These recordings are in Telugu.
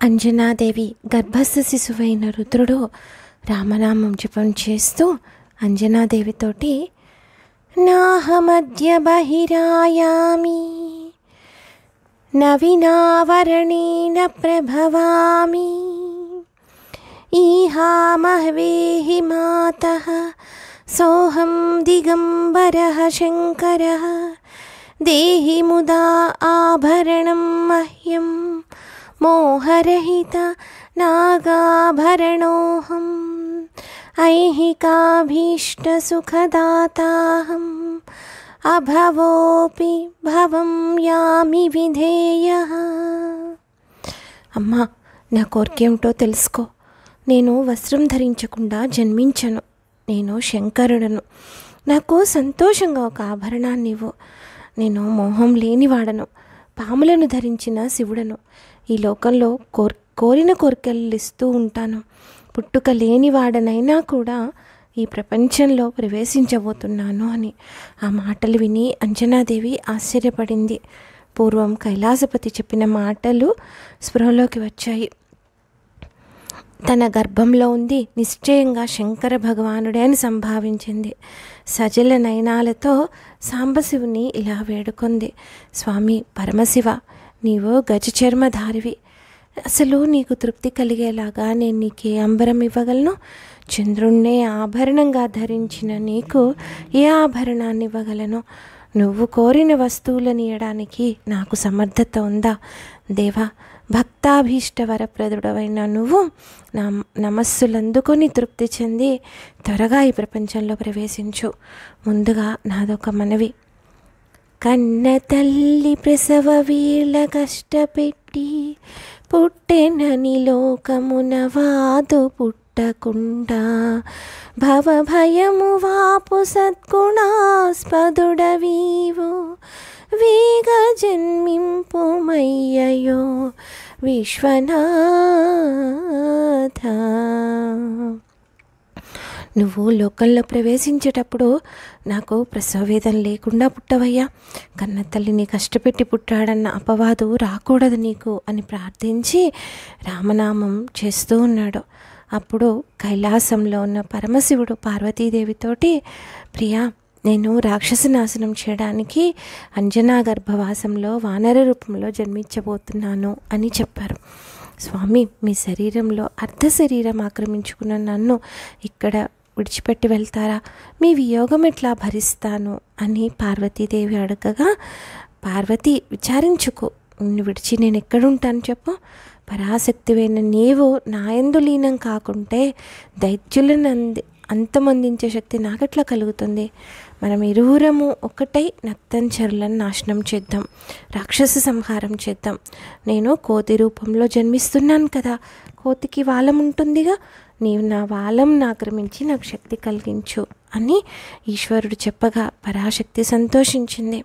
అంజనాదేవి గర్భస్థ శిశువైన రుద్రుడు రామనామం జపం చేస్తూ అంజనాదేవితోటి నాహమద్య బహిరాయామి నవినావరణేన ప్రభవామి ఈహామహ్వేహి మాతః సోహం దిగంబరః శంకరః దేహి ముదా ఆభరణం మహ్యం మోహరహిత నాగాభరణోహం ఐహికాభీష్టసుఖదాతాహం అభవోపి భవం యామి విధేయః. అమ్మా, నా కోరికేమిటో తెలుసుకో. నేను వస్త్రం ధరించకుండా జన్మించను. నేను శంకరుడను. నాకు సంతోషంగా ఒక ఆభరణాన్ని ఇవ్వు. నేను మోహం లేనివాడను. పాములను ధరించిన శివుడను. ఈ లోకంలో కోరిన కోరికలు ఇస్తూ ఉంటాను. పుట్టుక లేనివాడనైనా కూడా ఈ ప్రపంచంలో ప్రవేశించబోతున్నాను అని ఆ మాటలు విని అంజనాదేవి ఆశ్చర్యపడింది. పూర్వం కైలాసపతి చెప్పిన మాటలు స్పృహలోకి వచ్చాయి. తన గర్భంలో ఉంది నిశ్చయంగా శంకర భగవానుడే అని సంభావించింది. సజల నయనాలతో సాంబశివుని ఇలా వేడుకొంది. స్వామి పరమశివ, నీవు గజచర్మధారివి. అసలు నీకు తృప్తి కలిగేలాగా నేను నీకే అంబరం ఇవ్వగలను? చంద్రుణ్ణే ఆభరణంగా ధరించిన నీకు ఏ ఆభరణాన్ని ఇవ్వగలను? నువ్వు కోరిన వస్తువులను ఇవ్వడానికి నాకు సమర్థత ఉందా? దేవా, భక్తాభీష్ట వరప్రదుడవైన నువ్వు నా నమస్సులందుకొని తృప్తి చెంది త్వరగా ఈ ప్రపంచంలో ప్రవేశించు. ముందుగా నాదొక మనవి. కన్న తల్లి ప్రసవ వీళ్ళ కష్టపెట్టి పుట్టెనని లోకమున వాదు పుట్టకుండా భవభయము వాపు సద్గుణాస్పదుడవీవు వేగ జన్మింపుమయ్యయో విశ్వనాథ. నువ్వు లోకంలో ప్రవేశించేటప్పుడు నాకు ప్రసవవేదన లేకుండా పుట్టవయ్యా. కన్న తల్లిని కష్టపెట్టి పుట్టాడన్న అపవాదు రాకూడదు నీకు అని ప్రార్థించి రామనామం చేస్తూ ఉన్నాడు. అప్పుడు కైలాసంలో ఉన్న పరమశివుడు పార్వతీదేవితోటి, ప్రియా, నేను రాక్షస నాశనం చేయడానికి అంజనా గర్భవాసంలో వానర రూపంలో జన్మించబోతున్నాను అని చెప్పారు. స్వామి, మీ శరీరంలో అర్ధ శరీరం ఆక్రమించుకున్న నన్ను ఇక్కడ విడిచిపెట్టి వెళ్తారా? మీ వియోగం ఎట్లా భరిస్తాను అని పార్వతీదేవి అడగగా, పార్వతి, విచారించుకో, నిన్ను విడిచి నేను ఎక్కడుంటాను చెప్పు. పరాశక్తివైన నీవు నాయందు లీనం కాకుంటే దైత్యులను అంతమొందించే శక్తి నాకెట్లా కలుగుతుంది? మనం ఇరువురము ఒకటై నక్తంచరులను నాశనం చేద్దాం, రాక్షస సంహారం చేద్దాం. నేను కోతి రూపంలో జన్మిస్తున్నాను కదా, కోతికి వాలం ఉంటుందిగా, నీవు నా వాలంను ఆక్రమించి నాకు శక్తి కలిగించు అని ఈశ్వరుడు చెప్పగా పరాశక్తి సంతోషించింది.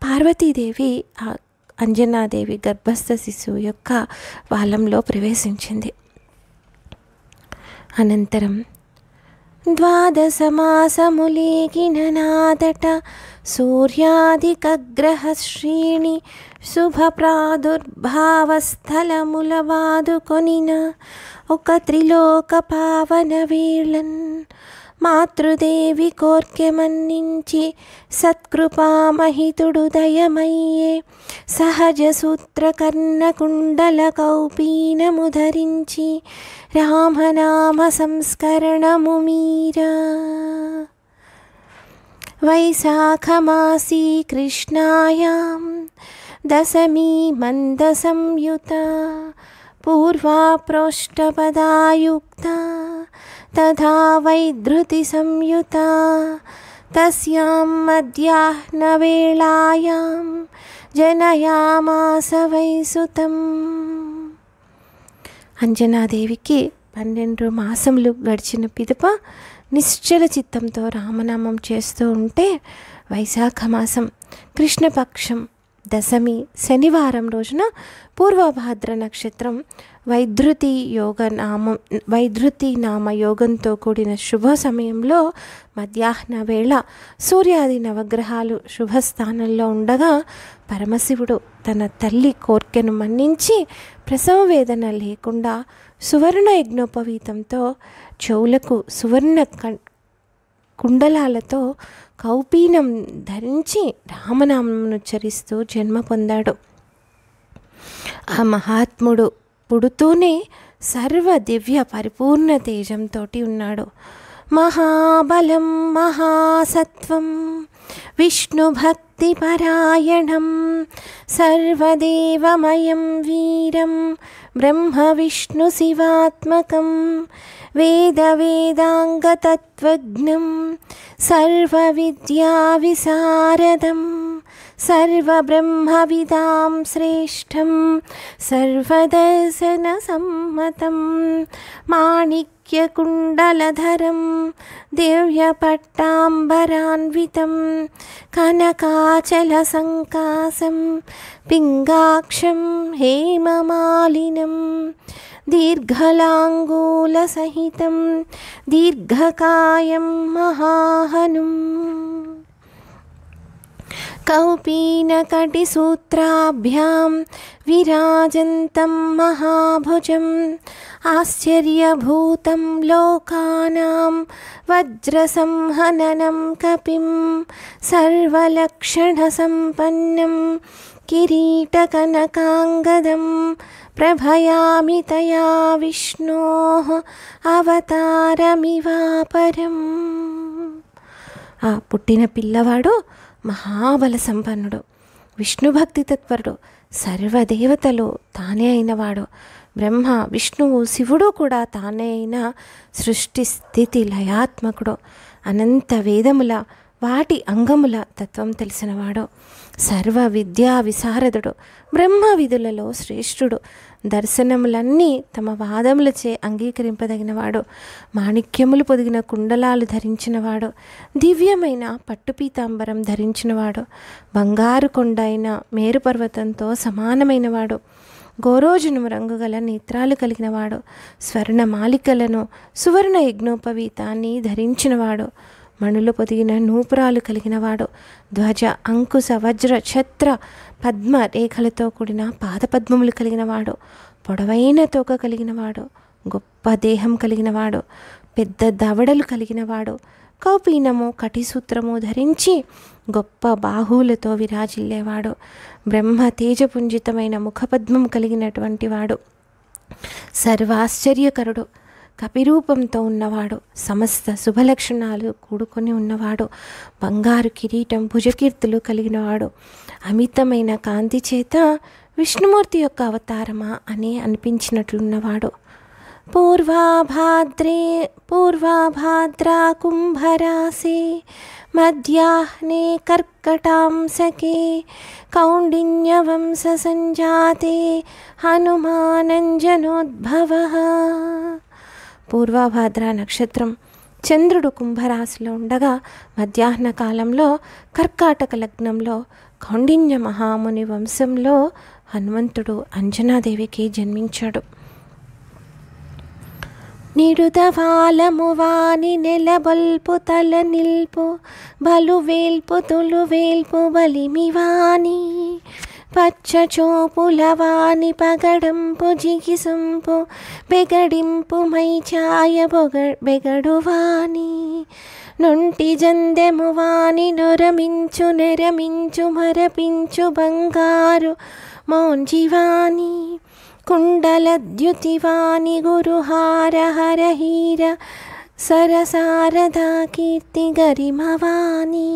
పార్వతీదేవి ఆ అంజనాదేవి గర్భస్థ శిశువు యొక్క వాలంలో ప్రవేశించింది. అనంతరం ద్వాదశమాసములేగిన నాదట సూర్యాదికగ్రహశ్రేణి శుభ ప్రాదుర్భావస్థలముల వాదుకొనిన ఒక త్రిలోక పావన వేళన్ మాతృదేవి కోర్కెమన్నించి సత్కృపామహితుడు దయమయ్యే సహజ సూత్రకర్ణ కుండల కౌపీనము ధరించి రామనామ సంస్కరణము మీరా. వైశాఖమాసీ కృష్ణాయాం దశమీ మంద సంయుత పూర్వా ప్రోష్టపదాయుక్త తథా వైధృతి సంయుత తస్యాం మధ్యాహ్న వేళాయాం జనయామాస వైసుతం. అంజనాదేవికి 12 మాసములు గడిచిన పిదప నిశ్చల చిత్తంతో రామనామం చేస్తూ ఉంటే వైశాఖ మాసం కృష్ణపక్షం దశమి శనివారం రోజున పూర్వభాద్ర నక్షత్రం వైధృతి నామ యోగంతో కూడిన శుభ సమయంలో మధ్యాహ్న వేళ సూర్యాది నవగ్రహాలు శుభస్థానంలో ఉండగా పరమశివుడు తన తల్లి కోర్కెను మన్నించి ప్రసవ వేదన లేకుండా సువర్ణ యజ్ఞోపవీతంతో చెవులకు సువర్ణ కుండలాలతో కౌపీనం ధరించి రామనామమును ఉచ్చరిస్తూ జన్మ పొందాడు. ఆ మహాత్ముడు పుడుతూనే సర్వ దివ్య పరిపూర్ణ తేజంతో ఉన్నాడు. మహాబలం మహాసత్వం విష్ణుభక్తిపరాయణం సర్వదేవమయం వీరం బ్రహ్మ విష్ణు శివాత్మకం వేదాంగతత్వజ్ఞం సర్వవిద్యావిశారదం సర్వబ్రహ్మవిదాం శ్రేష్టం సర్వదర్శనసమ్మతం మాణిక్యకుండలధరం దివ్యపట్టాంబరాన్వితం కనకాచలసంకాసం పింగాక్షం హేమమాలినం దీర్ఘలాంగూలసహితం దీర్ఘకాయం మహాహనుం కౌపీనకటిసూత్రాభ్యాం విరాజంతం మహాభుజం ఆశ్చర్యభూతం లోకానాం వజ్రసంహననం కపిం సర్వలక్షణసంపన్నం కిరీటకనకాంగదం ప్రభయామి తయా విష్ణోః అవతారమివాపరం. ఆ పుట్టిన పిల్లవాడు మహాబల సంపన్నుడు, విష్ణుభక్తి తత్పరుడు, సర్వదేవతలు తానే అయినవాడు, బ్రహ్మ విష్ణువు శివుడు కూడా తానే అయిన సృష్టి స్థితి లయాత్మకుడు, అనంత వేదముల వాటి అంగముల తత్వం తెలిసినవాడు, సర్వ విద్యా విశారదుడు, బ్రహ్మ విధులలో శ్రేష్ఠుడు, దర్శనములన్నీ తమ వాదములచే అంగీకరింపదగినవాడు, మాణిక్యములు పొదిగిన కుండలాలు ధరించినవాడు, దివ్యమైన పట్టుపీతాంబరం ధరించినవాడు, బంగారు కొండ అయిన మేరుపర్వతంతో సమానమైనవాడు, గోరోజును రంగు గల నేత్రాలు కలిగినవాడు, స్వర్ణమాలికలను సువర్ణ యజ్ఞోపవీతాన్ని ధరించినవాడు, మణులు పొదిగిన నూపురాలు కలిగినవాడు, ధ్వజ అంకుశ వజ్ర ఛత్ర పద్మ రేఖలతో కూడిన పాదపద్మములు కలిగినవాడు, పొడవైన తోక కలిగినవాడు, గొప్ప దేహం కలిగినవాడు, పెద్ద దవడలు కలిగినవాడు, కౌపీనము కటిసూత్రము ధరించి గొప్ప బాహువులతో విరాజిల్లేవాడు, బ్రహ్మ తేజపుంజితమైన ముఖపద్మం కలిగినటువంటి వాడు, సర్వాశ్చర్యకరుడు, కపిరూపంతో ఉన్నవాడు, సమస్త శుభలక్షణాలు కూడుకొని ఉన్నవాడు, బంగారు కిరీటం భుజకీర్తులు కలిగినవాడు, అమితమైన కాంతి చేత విష్ణుమూర్తి యొక్క అవతారమా అని అనిపించినట్లున్నవాడు, పూర్వాభాద్రా కుంభరాసే మధ్యాహ్నే కర్కటాంసకే కౌండిన్యవంశ సంజాతే హనుమానంజనోద్భవః. పూర్వభాద్ర నక్షత్రం చంద్రుడు కుంభరాశిలో ఉండగా మధ్యాహ్న కాలంలో కర్కాటక లగ్నంలో కౌండిన్య మహాముని వంశంలో హనుమంతుడు అంజనాదేవికి జన్మించాడు. నిడుదవాలము వాని నెలబొల్పు తల నిల్పు బలు వేల్పు తులు వేల్పు బలిమివాని పచ్చచోపులవాని పగడంపు జిగిసంపు బెగడింపు మైఛాయ బెగడువాని నొంటి జందెము వాని నొరమించు నెరమించు మరపించు బంగారు మౌంజివాని కుండలద్యుతివాని గురుహార హరహీర సరసారదా కీర్తి గరిమవాని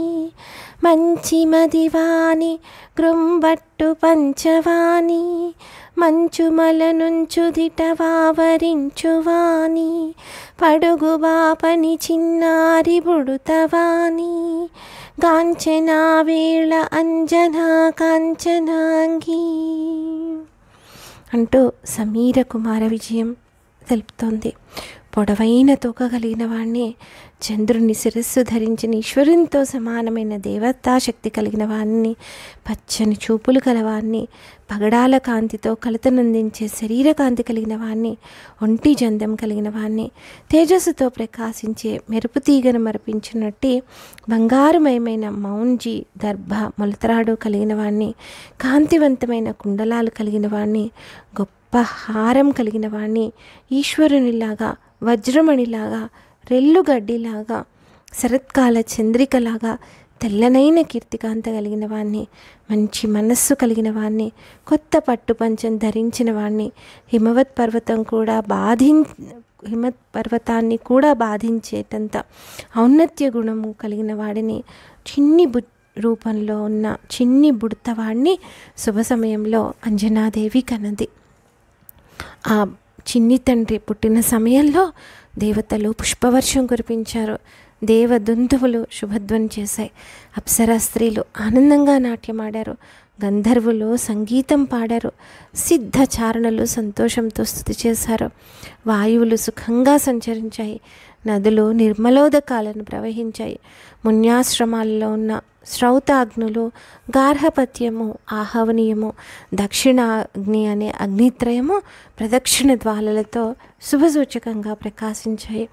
మంచిమదివాని గృంబట్టు పంచవాని మంచుమల నుంచుదిట వావరించువాని పడుగు బాపని చిన్నారి బుడుతవాని గాంచనా వేళ అంజనా కాంచనాంగి అంటూ సమీర కుమార విజయం తెలుపుతోంది. పొడవైన తోక కలిగిన వాణ్ణి, చంద్రుని శిరస్సు ధరించిన ఈశ్వరునితో సమానమైన దేవతాశక్తి కలిగిన వాణ్ణి, పచ్చని చూపులు కలవాణ్ణి, పగడాల కాంతితో కలతనందించే శరీరకాంతి కలిగిన వాణ్ణి, ఒంటి జందం కలిగిన వాణ్ణి, తేజస్సుతో ప్రకాశించే మెరుపు తీగను మరపించినట్టి బంగారుమయమైన మౌంజి దర్భ మొలతరాడు కలిగిన వాణ్ణి, కాంతివంతమైన కుండలాలు కలిగిన వాణ్ణి, గొప్ప హారం కలిగిన వాణ్ణి, ఈశ్వరునిలాగా, వజ్రమణిలాగా, రెల్లుగడ్డిలాగా, శరత్కాల చంద్రికలాగా తెల్లనైన కీర్తికాంత కలిగిన వాణ్ణి, మంచి మనస్సు కలిగిన వాణ్ణి, కొత్త పట్టు పంచం ధరించిన వాణ్ణి, హిమవత్ పర్వతాన్ని కూడా బాధించేటంత ఔన్నత్య గుణము కలిగిన వాడిని, చిన్ని రూపంలో ఉన్న చిన్ని బుడతవాణ్ణి శుభ సమయంలో అంజనాదేవి కన్నది. ఆ చిన్ని తండ్రి పుట్టిన సమయంలో దేవతలు పుష్పవర్షం కురిపించారు. దేవదుందువులు శుభధ్వని చేశాయి. అప్సరా స్త్రీలు ఆనందంగా నాట్యమాడారు. గంధర్వులు సంగీతం పాడారు. సిద్ధచారణలు సంతోషంతో స్తుతి చేశారు. వాయువులు సుఖంగా సంచరించాయి. నదులు నిర్మలోదకాలను ప్రవహించాయి. మున్యాశ్రమాల్లో ఉన్న శ్రౌతాగ్నులు, గార్హపత్యము, ఆహవనీయము, దక్షిణాగ్ని అనే అగ్నిత్రయము ప్రదక్షిణ జ్వాలలతో శుభసూచకంగా ప్రకాశించాయి.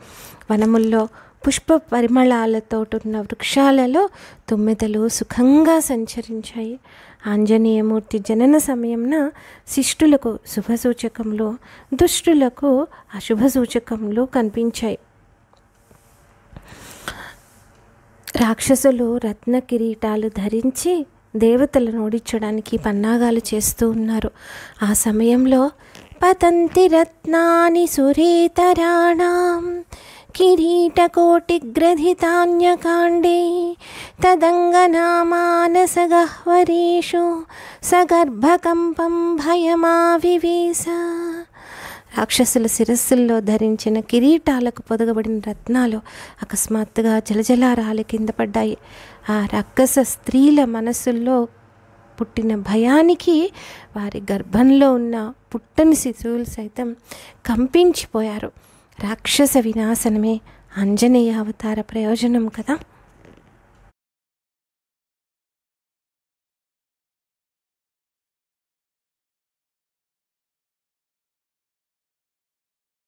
వనముల్లో పుష్ప పరిమళాలతోటున్న వృక్షాలలో తుమ్మెదలు సుఖంగా సంచరించాయి. ఆంజనేయమూర్తి జనన సమయంన శిష్టులకు శుభసూచకములు, దుష్టులకు అశుభసూచకములు కనిపించాయి. రాక్షసులు రత్న కిరీటాలు ధరించి దేవతలను ఓడించడానికి పన్నాగాలు చేస్తూ ఉన్నారు. ఆ సమయంలో పతంతి రత్నాని సురేతరాణాం కిరీటకోటిగ్రథితాన్యకాండే తదంగనామానసగహ్వరేషు సగర్భకంపం భయమావివేశ. రాక్షసుల శిరస్సుల్లో ధరించిన కిరీటాలకు పొదగబడిన రత్నాలు అకస్మాత్తుగా జలజలారాలి కింద పడ్డాయి. ఆ రాక్షస స్త్రీల మనస్సుల్లో పుట్టిన భయానికి వారి గర్భంలో ఉన్న పుట్టని శిశువులు సైతం కంపించిపోయారు. రాక్షస వినాశనమే ఆంజనేయ అవతార ప్రయోజనం కదా.